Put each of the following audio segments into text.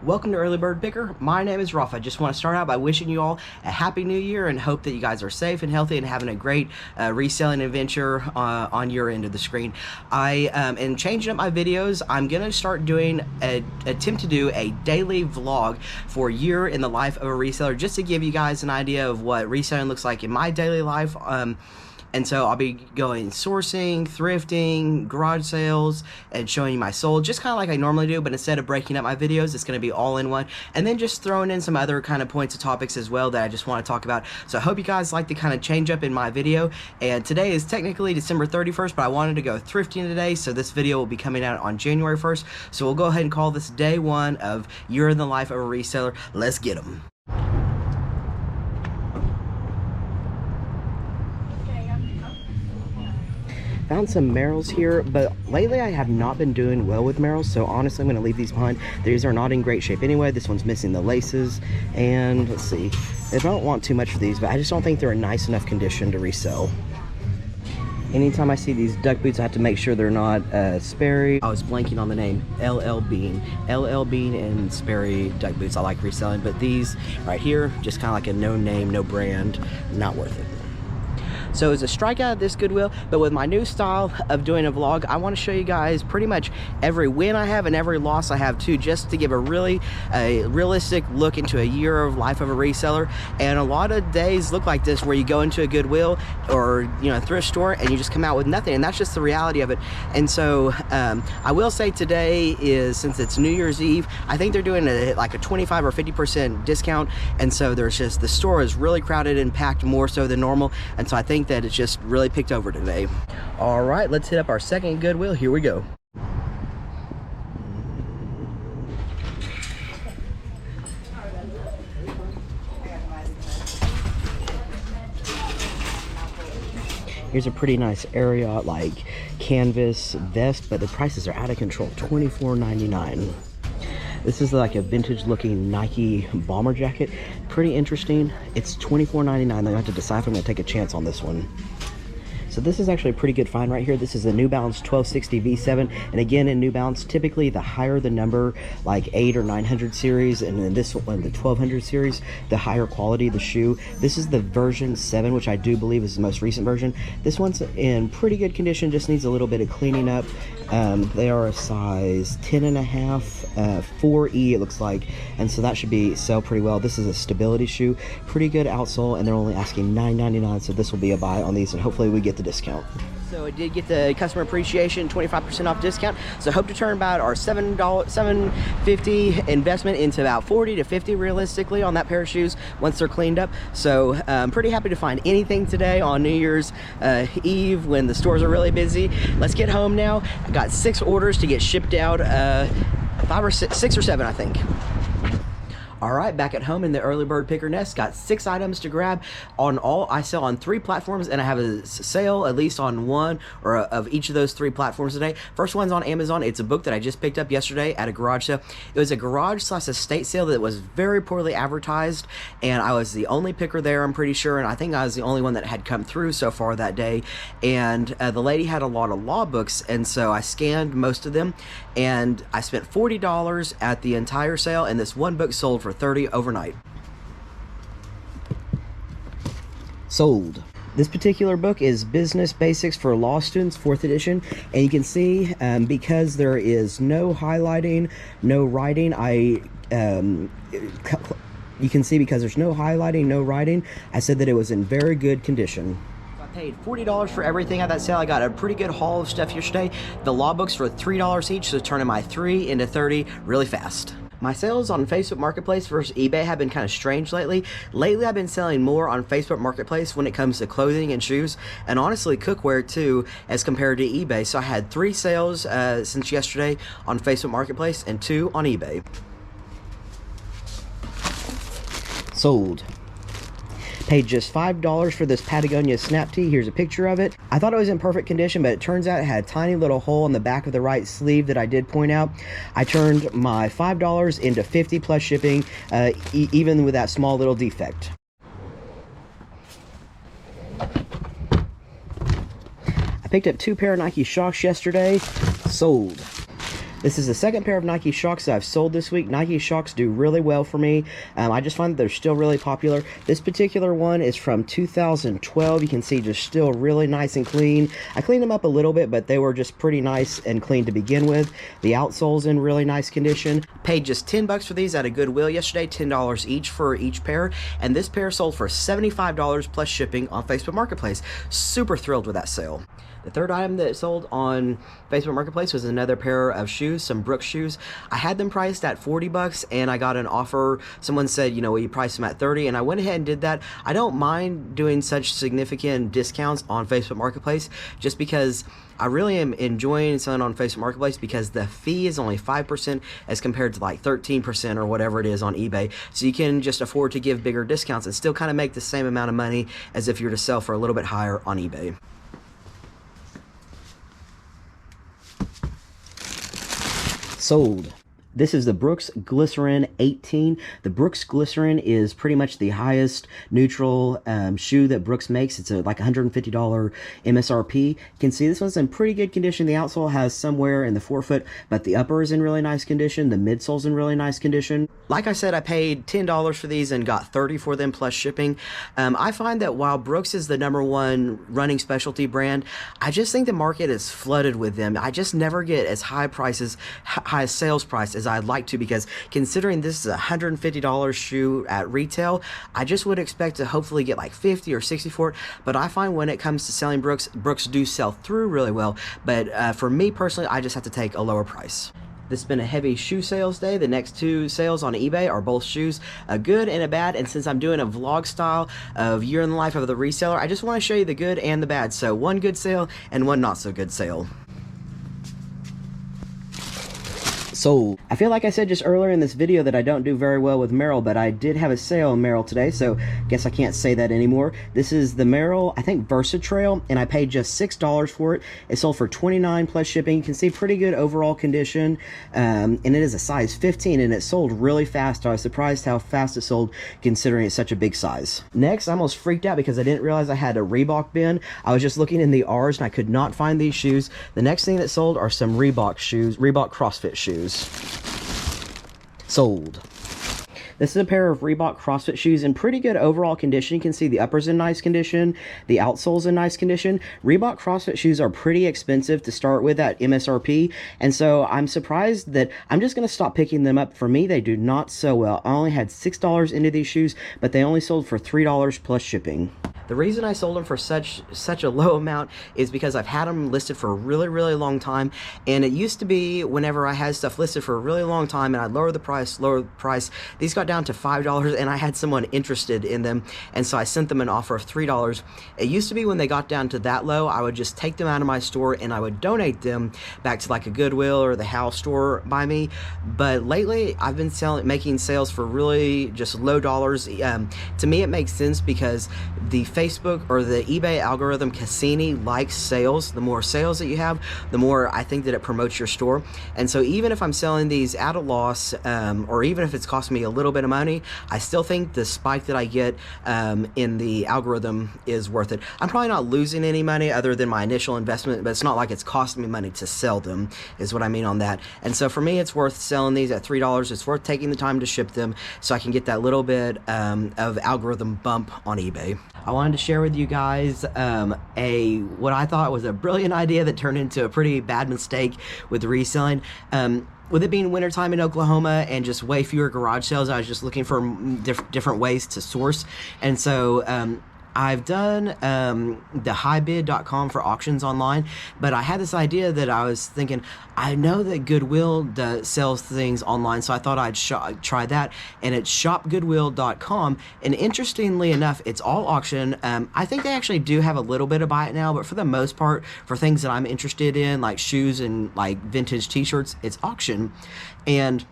Welcome to Early Bird Picker. My name is Rafa. I just want to start out by wishing you all a happy new year and hope that you guys are safe and healthy and having a great reselling adventure on your end of the screen. I am changing up my videos. I'm going to start doing attempt to do a daily vlog for a year in the life of a reseller, just to give you guys an idea of what reselling looks like in my daily life. And so I'll be going sourcing, thrifting, garage sales, and showing you my sold, just kind of like I normally do, but instead of breaking up my videos, it's going to be all in one. And then just throwing in some other kind of points of topics as well that I just want to talk about. So I hope you guys like the kind of change up in my video. And today is technically December 31st, but I wanted to go thrifting today, so this video will be coming out on January 1st. So we'll go ahead and call this day one of Year in the Life of a Reseller. Let's get them. Found some Merrills here, but lately I have not been doing well with Merrills, so honestly I'm going to leave these behind. These are not in great shape anyway. This one's missing the laces, and let's see, I don't want too much for these, but I just don't think they're in nice enough condition to resell. Anytime I see these duck boots, I have to make sure they're not Sperry. I was blanking on the name. LL Bean and Sperry duck boots I like reselling, but these right here, just kind of like a no name, no brand, not worth it. So it's a strikeout of this Goodwill, but with my new style of doing a vlog, I want to show you guys pretty much every win I have and every loss I have too, just to give a really realistic look into a year of life of a reseller. And a lot of days look like this, where you go into a Goodwill or a thrift store and you just come out with nothing, and that's just the reality of it. And so I will say today is, since it's New Year's Eve, I think they're doing like a 25 or 50% discount, and so there's just, the store is really crowded and packed more so than normal, and so I think that it's just really picked over today. All right, let's hit up our second Goodwill. Here we go. Here's a pretty nice Ariat like canvas vest, but the prices are out of control. $24.99. This is like a vintage looking Nike bomber jacket. Pretty interesting. It's $24.99. I have to decide if I'm gonna take a chance on this one. So this is actually a pretty good find right here. This is a New Balance 1260 V7. And again, in New Balance, typically the higher the number, like 800 or 900 series, and then this one, the 1200 series, the higher quality the shoe. This is the version 7, which I do believe is the most recent version. This one's in pretty good condition, just needs a little bit of cleaning up. They are a size 10.5, 4E it looks like, and so that should sell pretty well. This is a stability shoe, pretty good outsole, and they're only asking $9.99, so this will be a buy on these, and hopefully we get the discount. So it did get the customer appreciation 25% off discount, so hope to turn about our $7.50 investment into about 40 to 50 realistically on that pair of shoes once they're cleaned up. So I'm pretty happy to find anything today on New Year's Eve when the stores are really busy. Let's get home now. I got 6 orders to get shipped out, 6 or 7 I think. All right, back at home in the Early Bird Picker nest, got 6 items to grab. On all, I sell on 3 platforms, and I have a sale at least on one or of each of those 3 platforms today. First one's on Amazon. It's a book that I just picked up yesterday at a garage sale. It was a garage / estate sale that was very poorly advertised, and I was the only picker there, I'm pretty sure, and I think I was the only one that had come through so far that day. And the lady had a lot of law books, and so I scanned most of them, and I spent $40 at the entire sale, and this one book sold for $30 overnight. Sold. This particular book is Business Basics for Law Students, 4th edition, and you can see because there is no highlighting, no writing, you can see because there's no highlighting, no writing, I said that it was in very good condition. I paid $40 for everything at that sale. I got a pretty good haul of stuff yesterday. The law books were $3 each, so turning my 3 into 30 really fast. My sales on Facebook Marketplace versus eBay have been kind of strange lately. Lately, I've been selling more on Facebook Marketplace when it comes to clothing and shoes, and honestly cookware too, as compared to eBay. So I had 3 sales since yesterday on Facebook Marketplace and 2 on eBay. Sold. Paid just $5 for this Patagonia snap tee. Here's a picture of it. I thought it was in perfect condition, but it turns out it had a tiny little hole in the back of the right sleeve that I did point out. I turned my $5 into 50 plus shipping, even with that small little defect. I picked up 2 pair of Nike Shox yesterday. Sold. This is the second pair of Nike Shox that I've sold this week. Nike Shox do really well for me. I just find that they're still really popular. This particular one is from 2012. You can see just still really nice and clean. I cleaned them up a little bit, but they were just pretty nice and clean to begin with. The outsole's in really nice condition. Paid just 10 bucks for these at a Goodwill yesterday, $10 each for each pair. And this pair sold for $75 plus shipping on Facebook Marketplace. Super thrilled with that sale. The third item that sold on Facebook Marketplace was another pair of shoes, some Brooks shoes. I had them priced at 40 bucks and I got an offer. Someone said, you know, will you price them at 30? And I went ahead and did that. I don't mind doing such significant discounts on Facebook Marketplace just because I really am enjoying selling on Facebook Marketplace because the fee is only 5% as compared to like 13% or whatever it is on eBay. So you can just afford to give bigger discounts and still kind of make the same amount of money as if you were to sell for a little bit higher on eBay. Sold. This is the Brooks Glycerin 18. The Brooks Glycerin is pretty much the highest neutral shoe that Brooks makes. It's like $150 MSRP. You can see this one's in pretty good condition. The outsole has some wear in the forefoot, but the upper is in really nice condition. The midsole's in really nice condition. Like I said, I paid $10 for these and got $30 for them plus shipping. I find that while Brooks is the #1 running specialty brand, I just think the market is flooded with them. I just never get as high sales price as I'd like to, because considering this is a $150 shoe at retail, I just would expect to hopefully get like 50 or 60 for it. But I find when it comes to selling Brooks do sell through really well. But for me personally, I just have to take a lower price. This has been a heavy shoe sales day. The next two sales on eBay are both shoes, a good and a bad. And since I'm doing a vlog style of year in the life of the reseller, I just want to show you the good and the bad. So one good sale and one not so good sale. Sold. I feel like I said just earlier in this video that I don't do very well with Merrell, but I did have a sale on Merrell today, so guess I can't say that anymore. This is the Merrell, I think, Versatrail, and I paid just $6 for it. It sold for $29 plus shipping. You can see pretty good overall condition, and it is a size 15, and it sold really fast. I was surprised how fast it sold considering it's such a big size. Next, I almost freaked out because I didn't realize I had a Reebok bin. I was just looking in the R's and I could not find these shoes. The next thing that sold are some Reebok shoes, Reebok CrossFit shoes. Sold. This is a pair of Reebok CrossFit shoes in pretty good overall condition. You can see the upper's in nice condition, the outsole's in nice condition. Reebok CrossFit shoes are pretty expensive to start with at MSRP, and so I'm surprised that I'm just going to stop picking them up. For me, they do not sell well. I only had $6 into these shoes, but they only sold for $3 plus shipping. The reason I sold them for such a low amount is because I've had them listed for a really long time, and it used to be whenever I had stuff listed for a really long time and I'd lower the price, these got down to $5 and I had someone interested in them, and so I sent them an offer of $3. It used to be when they got down to that low, I would just take them out of my store and I would donate them back to like a Goodwill or the House store by me. But lately I've been making sales for really just low dollars. To me it makes sense because the Facebook or the eBay algorithm, Cassini, likes sales. The more sales that you have, the more I think that it promotes your store. And so even if I'm selling these at a loss, or even if it's costing me a little bit of money, I still think the spike that I get in the algorithm is worth it. I'm probably not losing any money other than my initial investment, but it's not like it's costing me money to sell them, is what I mean on that. And so for me, it's worth selling these at $3. It's worth taking the time to ship them so I can get that little bit of algorithm bump on eBay. I wanted to share with you guys what I thought was a brilliant idea that turned into a pretty bad mistake with reselling. With it being wintertime in Oklahoma and just way fewer garage sales, I was just looking for different ways to source. And so I've done the highbid.com for auctions online, but I had this idea that I was thinking, I know that Goodwill sells things online, so I thought I'd try that, and it's ShopGoodwill.com, and interestingly enough, it's all auction. I think they actually do have a little bit of buy it now, but for the most part, for things that I'm interested in, like shoes and like vintage t-shirts, it's auction. And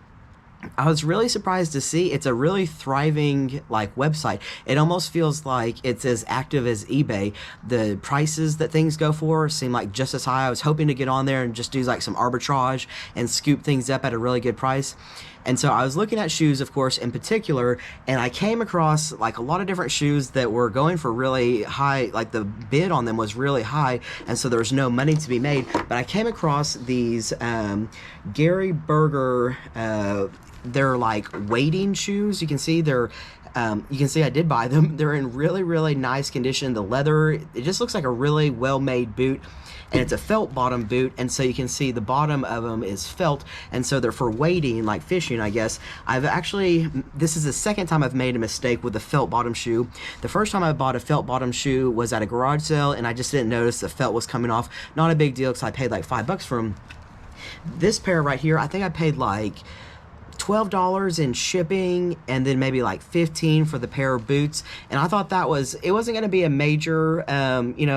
I was really surprised to see it's a really thriving like website. It almost feels like it's as active as eBay. The prices that things go for seem like just as high. I was hoping to get on there and just do like some arbitrage and scoop things up at a really good price. And so I was looking at shoes, of course, in particular, and I came across like a lot of different shoes that were going for really high, like the bid on them was really high, and so there was no money to be made. But I came across these Gary Berger, they're like wading shoes. You can see I did buy them. They're in really, really nice condition. The leather, it just looks like a really well-made boot. And it's a felt bottom boot, and so you can see the bottom of them is felt, and so they're for wading, like fishing, I guess. This is the second time I've made a mistake with a felt bottom shoe. The first time I bought a felt bottom shoe was at a garage sale, and I just didn't notice the felt was coming off. Not a big deal, because I paid like $5 for them. This pair right here, I think I paid like $12 in shipping, and then maybe like $15 for the pair of boots. And I thought it wasn't going to be a major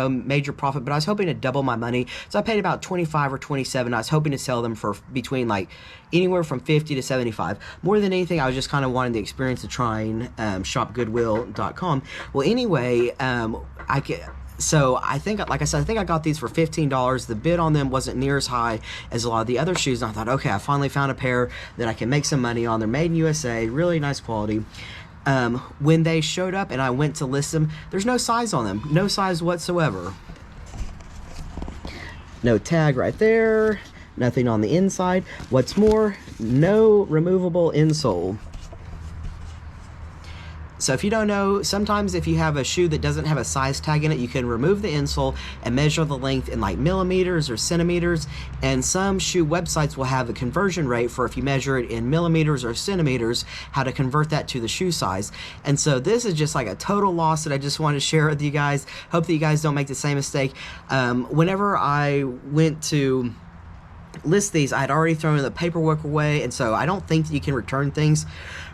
major profit, but I was hoping to double my money, so I paid about $25 or $27. I was hoping to sell them for between like anywhere from $50 to $75. More than anything, I was just kind of wanting the experience of trying ShopGoodwill.com. Well, anyway, so I think, like I said, I think I got these for $15. The bid on them wasn't near as high as a lot of the other shoes, and I thought, okay, I finally found a pair that I can make some money on. They're made in USA, really nice quality. When they showed up and I went to list them, there's no size on them, no size whatsoever. No tag right there, nothing on the inside. What's more, no removable insole. So if you don't know, sometimes if you have a shoe that doesn't have a size tag in it, you can remove the insole and measure the length in like millimeters or centimeters. And some shoe websites will have a conversion rate for if you measure it in millimeters or centimeters, how to convert that to the shoe size. And so this is just like a total loss that I just wanted to share with you guys. Hope that you guys don't make the same mistake. Whenever I went to list these, I had already thrown the paperwork away, and so I don't think that you can return things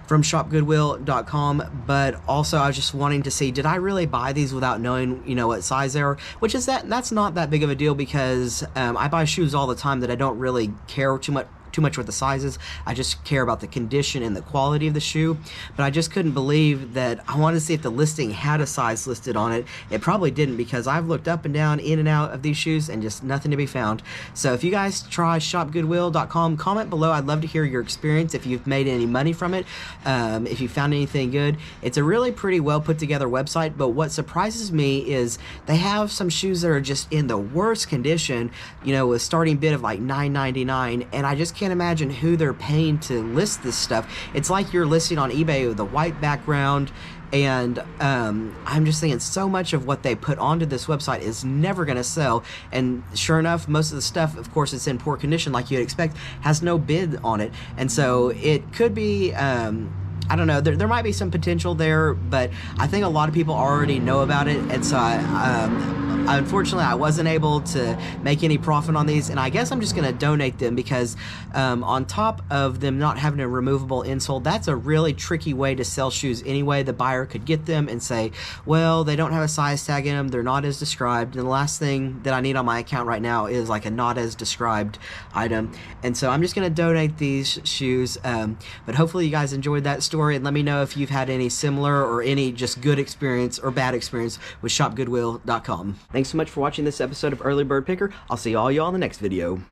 from ShopGoodwill.com, but also I was just wanting to see, did I really buy these without knowing, what size they are? Which is that's not that big of a deal, because I buy shoes all the time that I don't really care too much with the sizes. I just care about the condition and the quality of the shoe. But I just couldn't believe that. I wanted to see if the listing had a size listed on it. It probably didn't, because I've looked up and down, in and out of these shoes, and just nothing to be found. So if you guys try ShopGoodwill.com, comment below. I'd love to hear your experience, if you've made any money from it, if you found anything good. It's a really pretty well put together website, but what surprises me is they have some shoes that are just in the worst condition, with starting bid of like $9.99, and I just can't imagine who they're paying to list this stuff. It's like you're listing on eBay with a white background, and I'm just thinking so much of what they put onto this website is never going to sell. And sure enough, most of the stuff, of course, it's in poor condition like you'd expect, has no bid on it. And so it could be I don't know, there might be some potential there, but I think a lot of people already know about it, and so unfortunately I wasn't able to make any profit on these, and I guess I'm just going to donate them, because on top of them not having a removable insole, that's a really tricky way to sell shoes anyway. The buyer could get them and say, well, they don't have a size tag in them, they're not as described, and the last thing that I need on my account right now is like a not as described item. And so I'm just going to donate these shoes, but hopefully you guys enjoyed that story, and let me know if you've had any similar or any just good experience or bad experience with ShopGoodwill.com. Thanks so much for watching this episode of Early Bird Picker. I'll see all y'all in the next video.